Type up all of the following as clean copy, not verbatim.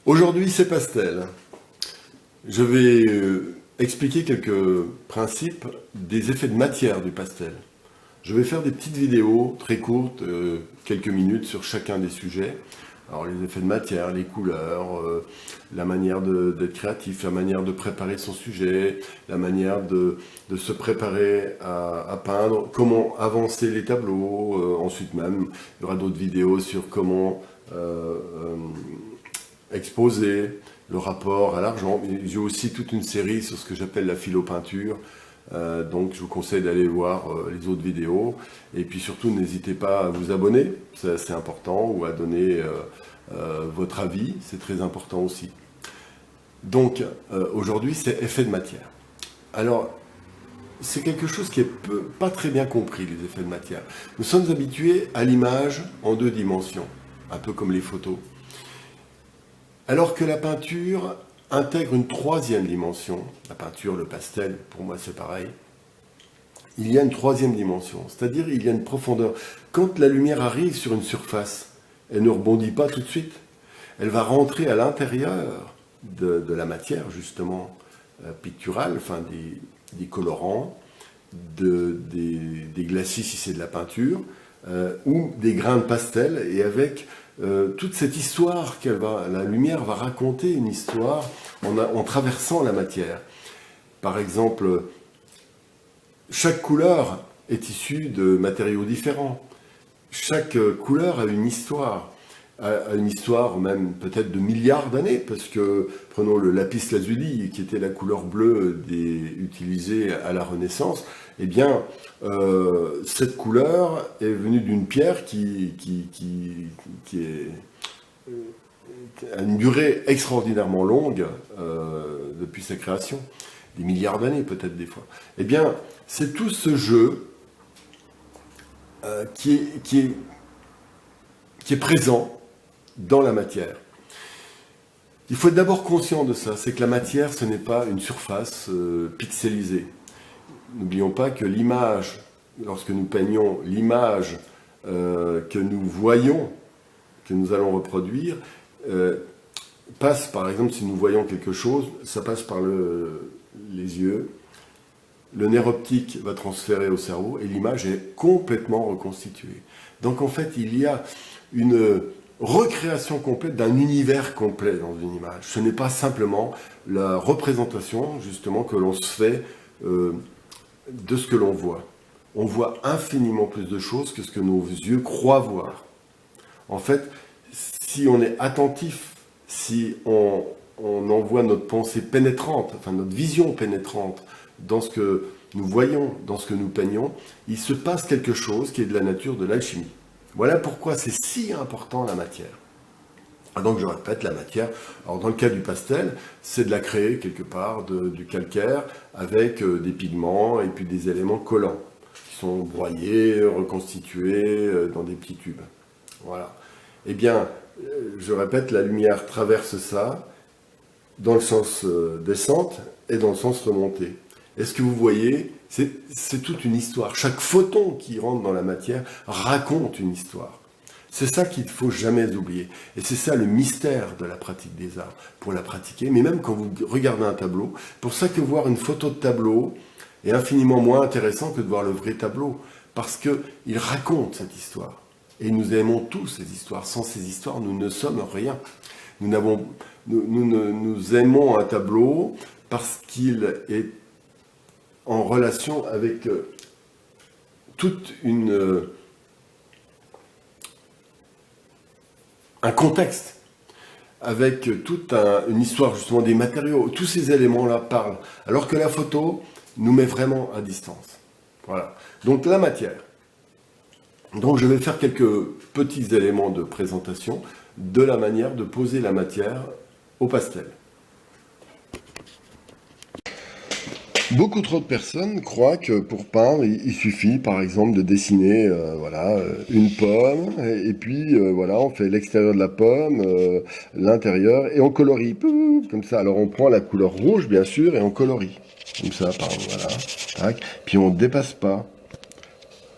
Aujourd'hui, c'est pastel. Je vais expliquer quelques principes des effets de matière du pastel. Je vais faire des petites vidéos très courtes, quelques minutes sur chacun des sujets. Alors les effets de matière, les couleurs, la manière d'être créatif, la manière de préparer son sujet, la manière de se préparer à peindre, comment avancer les tableaux, ensuite même il y aura d'autres vidéos sur comment exposer, le rapport à l'argent. J'ai aussi toute une série sur ce que j'appelle la philo-peinture. Donc je vous conseille d'aller voir les autres vidéos. Et puis surtout, n'hésitez pas à vous abonner, c'est assez important, ou à donner votre avis, c'est très important aussi. Donc aujourd'hui, c'est effet de matière. Alors, c'est quelque chose qui est pas très bien compris, les effets de matière. Nous sommes habitués à l'image en 2 dimensions, un peu comme les photos. Alors que la peinture intègre une 3e dimension, la peinture, le pastel, pour moi c'est pareil, il y a une 3e dimension, c'est-à-dire il y a une profondeur. Quand la lumière arrive sur une surface, elle ne rebondit pas tout de suite, elle va rentrer à l'intérieur de la matière, justement, picturale, enfin des colorants, des glacis si c'est de la peinture, ou des grains de pastel, et avec toute cette histoire la lumière va raconter une histoire en traversant la matière. Par exemple, chaque couleur est issue de matériaux différents. Chaque couleur a une histoire même peut-être de milliards d'années, parce que prenons le lapis lazuli, qui était la couleur bleue utilisée à la Renaissance. Eh bien, cette couleur est venue d'une pierre qui a une durée extraordinairement longue depuis sa création, des milliards d'années peut-être des fois. Eh bien, c'est tout ce jeu qui est présent dans la matière. Il faut être d'abord conscient de ça, c'est que la matière, ce n'est pas une surface pixelisée. N'oublions pas que l'image, lorsque nous peignons l'image que nous voyons, que nous allons reproduire, passe, par exemple, si nous voyons quelque chose, ça passe par les yeux, le nerf optique va transférer au cerveau et l'image est complètement reconstituée. Donc en fait, il y a une recréation complète d'un univers complet dans une image. Ce n'est pas simplement la représentation, justement, que l'on se fait de ce que l'on voit. On voit infiniment plus de choses que ce que nos yeux croient voir. En fait, si on est attentif, si on envoie notre pensée pénétrante, enfin notre vision pénétrante dans ce que nous voyons, dans ce que nous peignons, il se passe quelque chose qui est de la nature de l'alchimie. Voilà pourquoi c'est si important la matière. Donc je répète, la matière, alors dans le cas du pastel, c'est de la créer quelque part du calcaire avec des pigments et puis des éléments collants qui sont broyés, reconstitués dans des petits tubes. Voilà. Eh bien, je répète, la lumière traverse ça dans le sens descente et dans le sens remontée. Et ce que vous voyez, c'est toute une histoire. Chaque photon qui rentre dans la matière raconte une histoire. C'est ça qu'il ne faut jamais oublier. Et c'est ça le mystère de la pratique des arts, pour la pratiquer. Mais même quand vous regardez un tableau, pour ça que voir une photo de tableau est infiniment moins intéressant que de voir le vrai tableau. Parce qu'il raconte cette histoire. Et nous aimons tous ces histoires. Sans ces histoires, nous ne sommes rien. Nous aimons un tableau parce qu'il est en relation avec toute un contexte, avec toute une histoire justement des matériaux. Tous ces éléments-là parlent. Alors que la photo nous met vraiment à distance. Voilà. Donc la matière. Donc je vais faire quelques petits éléments de présentation de la manière de poser la matière au pastel. Beaucoup trop de personnes croient que pour peindre, il suffit par exemple de dessiner une pomme, et puis voilà, on fait l'extérieur de la pomme, l'intérieur, et on colorie, comme ça. Alors on prend la couleur rouge bien sûr, et on colorie, comme ça, voilà, tac. Puis on ne dépasse pas.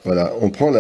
Voilà, on prend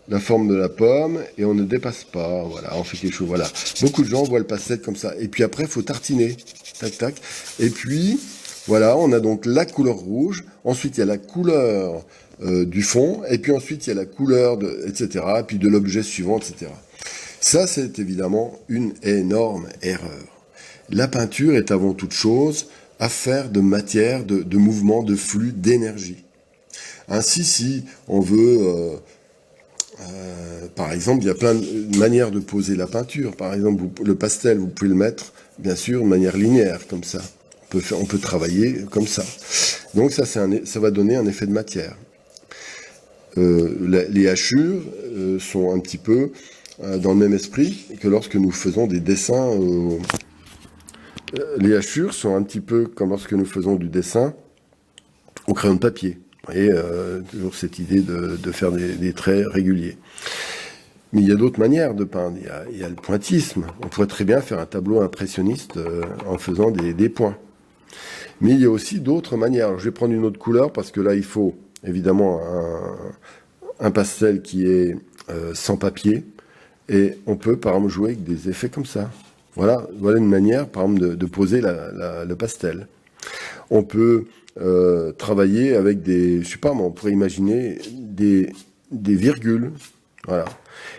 la forme de la pomme et on ne dépasse pas. Voilà, on fait quelque chose. Voilà. Beaucoup de gens voient le pastel comme ça. Et puis après, il faut tartiner. Tac, tac. Et puis, voilà, on a donc la couleur rouge. Ensuite, il y a la couleur du fond. Et puis ensuite, il y a la couleur, etc. Et puis de l'objet suivant, etc. Ça, c'est évidemment une énorme erreur. La peinture est avant toute chose affaire de matière, de mouvement, de flux, d'énergie. Ainsi, si on veut... par exemple, il y a plein de manières de poser la peinture. Par exemple, le pastel, vous pouvez le mettre, bien sûr, de manière linéaire, comme ça. On peut travailler comme ça. Donc ça va donner un effet de matière. Les hachures sont un petit peu dans le même esprit que lorsque nous faisons des dessins. Les hachures sont un petit peu comme lorsque nous faisons du dessin au crayon de papier. Vous voyez, toujours cette idée de faire des traits réguliers. Mais il y a d'autres manières de peindre. Il y a le pointillisme. On pourrait très bien faire un tableau impressionniste en faisant des points. Mais il y a aussi d'autres manières. Alors, je vais prendre une autre couleur parce que là, il faut évidemment un pastel qui est sans papier. Et on peut, par exemple, jouer avec des effets comme ça. Voilà une manière, par exemple, de poser le pastel. On peut travailler avec je sais pas, mais on pourrait imaginer des virgules. Voilà.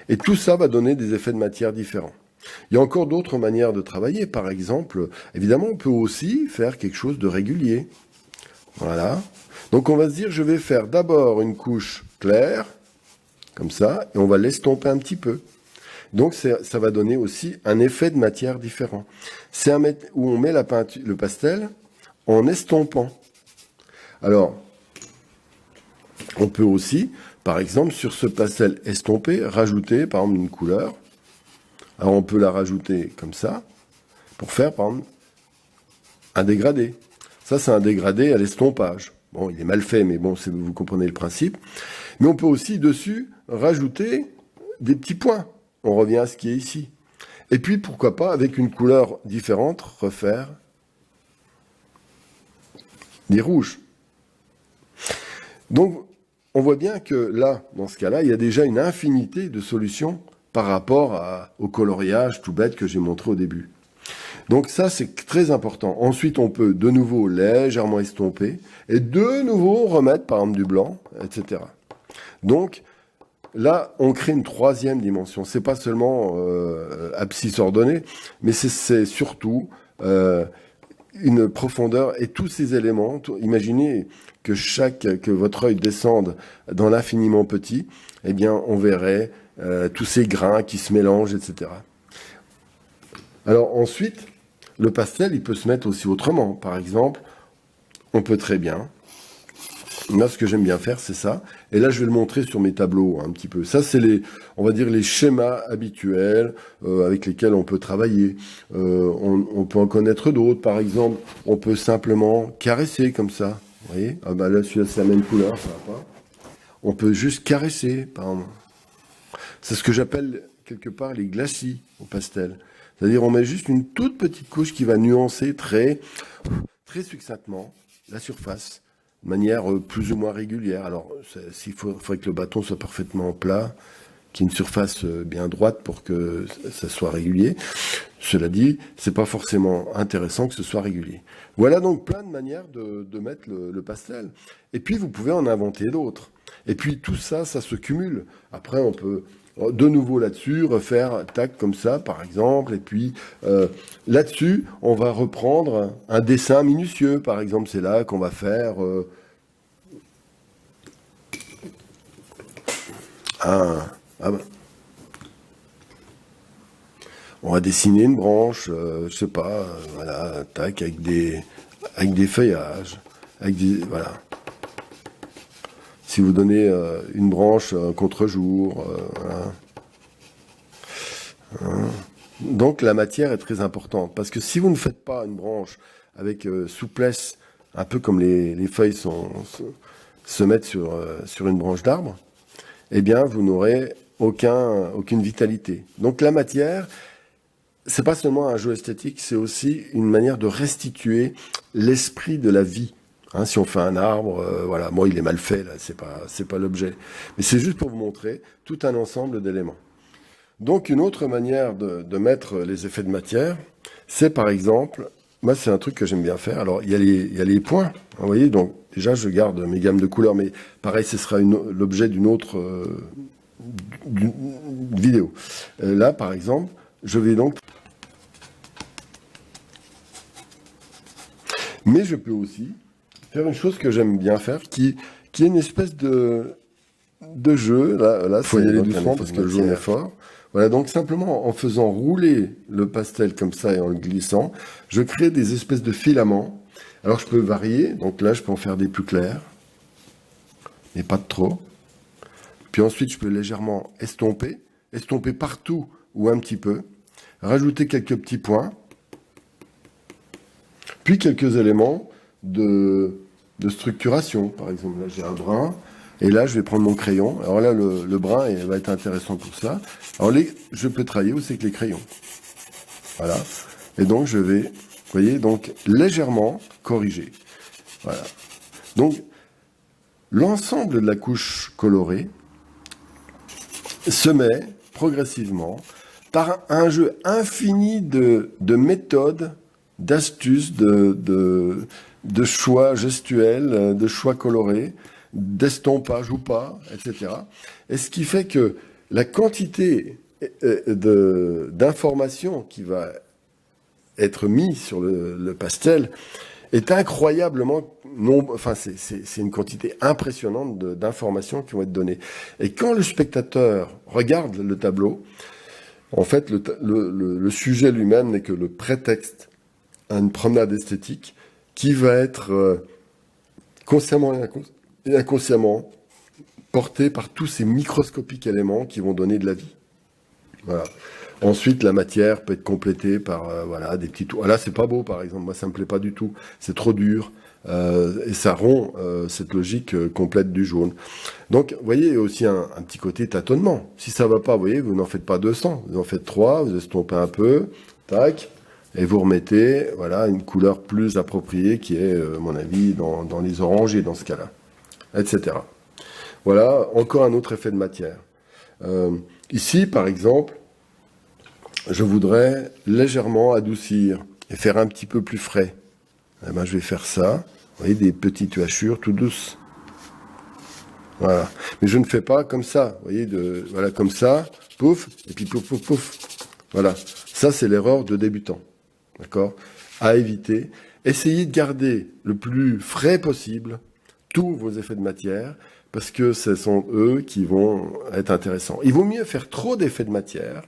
Et tout ça va donner des effets de matière différents. Il y a encore d'autres manières de travailler. Par exemple, évidemment, on peut aussi faire quelque chose de régulier. Voilà. Donc on va se dire, je vais faire d'abord une couche claire, comme ça, et on va l'estomper un petit peu. Donc ça va donner aussi un effet de matière différent. C'est où on met le pastel en estompant. Alors, on peut aussi, par exemple, sur ce pastel estompé, rajouter, par exemple, une couleur. Alors, on peut la rajouter comme ça, pour faire, par exemple, un dégradé. Ça, c'est un dégradé à l'estompage. Bon, il est mal fait, mais bon, vous comprenez le principe. Mais on peut aussi, dessus, rajouter des petits points. On revient à ce qui est ici. Et puis, pourquoi pas, avec une couleur différente, refaire des rouges. Donc, on voit bien que là, dans ce cas-là, il y a déjà une infinité de solutions par rapport au coloriage tout bête que j'ai montré au début. Donc ça, c'est très important. Ensuite, on peut de nouveau légèrement estomper et de nouveau remettre, par exemple, du blanc, etc. Donc, là, on crée une troisième dimension. C'est pas seulement abscisse ordonnée, mais c'est surtout une profondeur et tous ces éléments. Imaginez que votre œil descende dans l'infiniment petit, eh bien, on verrait tous ces grains qui se mélangent, etc. Alors ensuite, le pastel, il peut se mettre aussi autrement. Par exemple, on peut très bien. Moi, ce que j'aime bien faire, c'est ça. Et là, je vais le montrer sur mes tableaux un petit peu. Ça, c'est on va dire, les schémas habituels avec lesquels on peut travailler. On peut en connaître d'autres. Par exemple, on peut simplement caresser comme ça. Vous voyez? Ah bah là, celui-là, c'est la même couleur, ça va pas. On peut juste caresser, par exemple. C'est ce que j'appelle quelque part les glacis au pastel. C'est-à-dire, on met juste une toute petite couche qui va nuancer très succinctement la surface de manière plus ou moins régulière. Alors, il faudrait que le bâton soit parfaitement plat, qu'il y ait une surface bien droite pour que ça soit régulier. Cela dit, c'est pas forcément intéressant que ce soit régulier. Voilà donc plein de manières de mettre le pastel. Et puis, vous pouvez en inventer d'autres. Et puis, tout ça, ça se cumule. Après, on peut de nouveau là-dessus refaire tac comme ça, par exemple. Et puis, là-dessus, on va reprendre un dessin minutieux. Par exemple, c'est là qu'on va faire on va dessiner une branche, je sais pas, voilà, tac, avec des feuillages, voilà. Si vous donnez une branche contre-jour, voilà. Donc la matière est très importante, parce que si vous ne faites pas une branche avec souplesse, un peu comme les feuilles se mettent sur une branche d'arbre, eh bien vous n'aurez aucune vitalité. Donc la matière, c'est pas seulement un jeu esthétique, c'est aussi une manière de restituer l'esprit de la vie Hein, si on fait un arbre, voilà, moi il est mal fait, là, c'est pas l'objet. Mais c'est juste pour vous montrer tout un ensemble d'éléments. Donc une autre manière de mettre les effets de matière, c'est par exemple, moi c'est un truc que j'aime bien faire, alors il y a les points, vous voyez, donc déjà je garde mes gammes de couleurs, mais pareil ce sera l'objet d'une autre d'une vidéo. Là par exemple, je vais donc... Mais je peux aussi faire une chose que j'aime bien faire, qui est une espèce de jeu. Là, faut y aller doucement parce que le jaune est fort. Voilà, donc simplement en faisant rouler le pastel comme ça et en le glissant, je crée des espèces de filaments. Alors je peux varier, donc là je peux en faire des plus clairs, mais pas de trop. Puis ensuite je peux légèrement estomper partout ou un petit peu, rajouter quelques petits points, puis quelques éléments de structuration. Par exemple, là j'ai un brin, et là je vais prendre mon crayon. Alors là le brin va être intéressant pour ça. Alors je peux travailler aussi avec les crayons. Voilà. Et donc je vais, vous voyez, donc légèrement corriger. Voilà. Donc l'ensemble de la couche colorée se met progressivement par un jeu infini de méthodes, d'astuces, de choix gestuels, de choix colorés, d'estompage ou pas, etc. Et ce qui fait que la quantité d'informations qui va être mise sur le pastel est incroyablement enfin c'est une quantité impressionnante d'informations qui vont être données. Et quand le spectateur regarde le tableau, en fait le sujet lui-même n'est que le prétexte à une promenade esthétique qui va être consciemment et inconsciemment porté par tous ces microscopiques éléments qui vont donner de la vie. Voilà. Ensuite, la matière peut être complétée par voilà, des petits... Ah là, c'est pas beau, par exemple. Moi, ça me plaît pas du tout. C'est trop dur. Et ça rompt cette logique complète du jaune. Donc, vous voyez, il y a aussi un petit côté tâtonnement. Si ça va pas, vous voyez, vous n'en faites pas 200. Vous en faites 3, vous estompez un peu, tac, et vous remettez, voilà, une couleur plus appropriée qui est, à mon avis, dans les orangés, dans ce cas-là, etc. Voilà, encore un autre effet de matière. Ici, par exemple, je voudrais légèrement adoucir et faire un petit peu plus frais. Eh ben, je vais faire ça. Vous voyez, des petites hachures tout douces. Voilà. Mais je ne fais pas comme ça. Vous voyez, voilà, comme ça, pouf, et puis pouf, pouf, pouf. Voilà. Ça, c'est l'erreur de débutant. D'accord ? À éviter. Essayez de garder le plus frais possible tous vos effets de matière, parce que ce sont eux qui vont être intéressants. Il vaut mieux faire trop d'effets de matière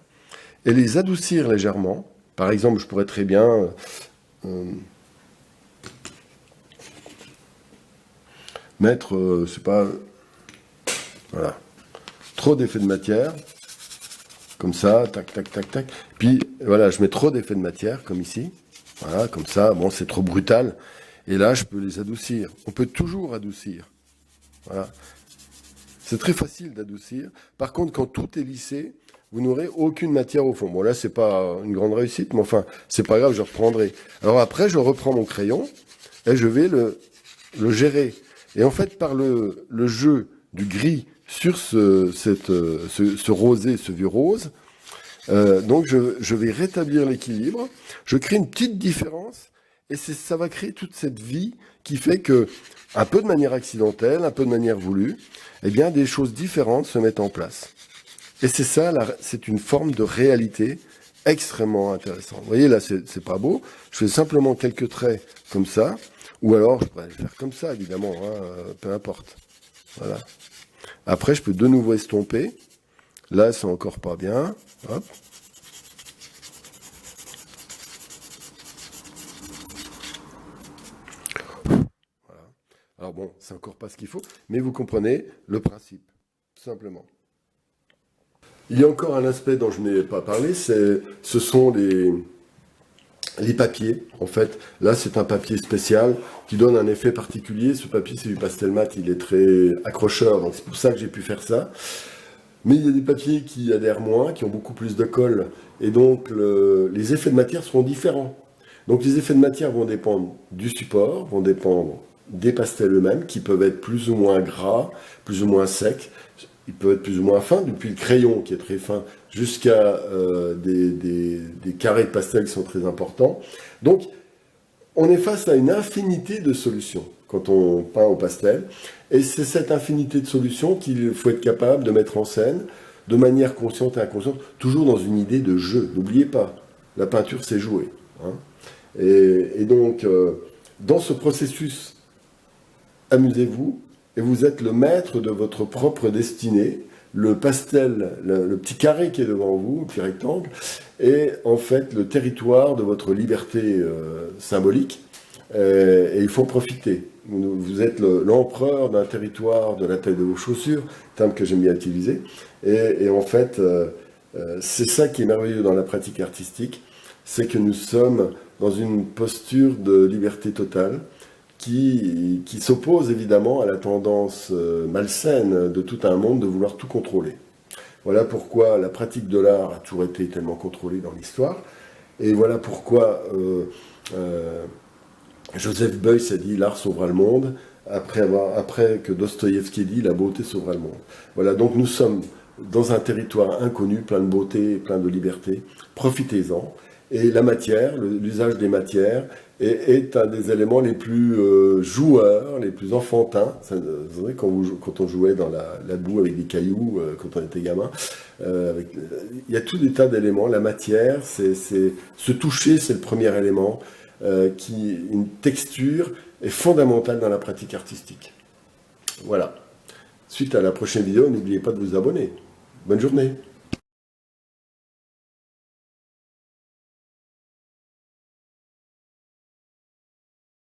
et les adoucir légèrement. Par exemple, je pourrais très bien mettre, c'est pas, voilà, trop d'effets de matière, comme ça, tac, tac, tac, tac. Puis voilà, je mets trop d'effets de matière, comme ici, voilà, comme ça. Bon, c'est trop brutal. Et là, je peux les adoucir. On peut toujours adoucir. Voilà. C'est très facile d'adoucir. Par contre, quand tout est lissé, vous n'aurez aucune matière au fond. Bon, là, c'est pas une grande réussite, mais enfin, c'est pas grave, je reprendrai. Alors après, je reprends mon crayon et je vais le gérer. Et en fait, par le jeu du gris sur ce rosé, ce vieux rose, donc je vais rétablir l'équilibre. Je crée une petite différence et ça va créer toute cette vie qui fait que, un peu de manière accidentelle, un peu de manière voulue, eh bien, des choses différentes se mettent en place. Et c'est ça, c'est une forme de réalité extrêmement intéressante. Vous voyez, là, c'est pas beau. Je fais simplement quelques traits comme ça. Ou alors, je pourrais le faire comme ça, évidemment, hein, peu importe. Voilà. Après, je peux de nouveau estomper. Là, c'est encore pas bien. Hop. Voilà. Alors bon, c'est encore pas ce qu'il faut, mais vous comprenez le principe, tout simplement. Il y a encore un aspect dont je n'ai pas parlé, ce sont les papiers. En fait, là, c'est un papier spécial qui donne un effet particulier. Ce papier, c'est du pastel mat, il est très accrocheur, donc c'est pour ça que j'ai pu faire ça. Mais il y a des papiers qui adhèrent moins, qui ont beaucoup plus de colle, et donc les effets de matière seront différents. Donc les effets de matière vont dépendre du support, vont dépendre des pastels eux-mêmes, qui peuvent être plus ou moins gras, plus ou moins secs, ils peuvent être plus ou moins fins, depuis le crayon qui est très fin, jusqu'à des carrés de pastel qui sont très importants. Donc, on est face à une infinité de solutions quand on peint au pastel, et c'est cette infinité de solutions qu'il faut être capable de mettre en scène, de manière consciente et inconsciente, toujours dans une idée de jeu. N'oubliez pas, la peinture, c'est jouer. Hein. Et donc, dans ce processus, amusez-vous, et vous êtes le maître de votre propre destinée. Le pastel, le petit carré qui est devant vous, le petit rectangle, est en fait le territoire de votre liberté symbolique, et il faut en profiter. Vous êtes l'empereur d'un territoire de la taille de vos chaussures, terme que j'aime bien utiliser, et en fait, c'est ça qui est merveilleux dans la pratique artistique, c'est que nous sommes dans une posture de liberté totale, qui s'oppose évidemment à la tendance malsaine de tout un monde de vouloir tout contrôler. Voilà pourquoi la pratique de l'art a toujours été tellement contrôlée dans l'histoire, et voilà pourquoi Joseph Beuys a dit « l'art sauvera le monde », après que Dostoïevski ait dit « la beauté sauvera le monde ». Voilà, donc nous sommes dans un territoire inconnu, plein de beauté, plein de liberté, profitez-en. Et la matière, l'usage des matières, est un des éléments les plus joueurs, les plus enfantins. Vous savez, quand on jouait dans la boue avec des cailloux, quand on était gamin, il y a tout des tas d'éléments. La matière, se toucher, c'est le premier élément. Une texture est fondamentale dans la pratique artistique. Voilà. Suite à la prochaine vidéo, n'oubliez pas de vous abonner. Bonne journée.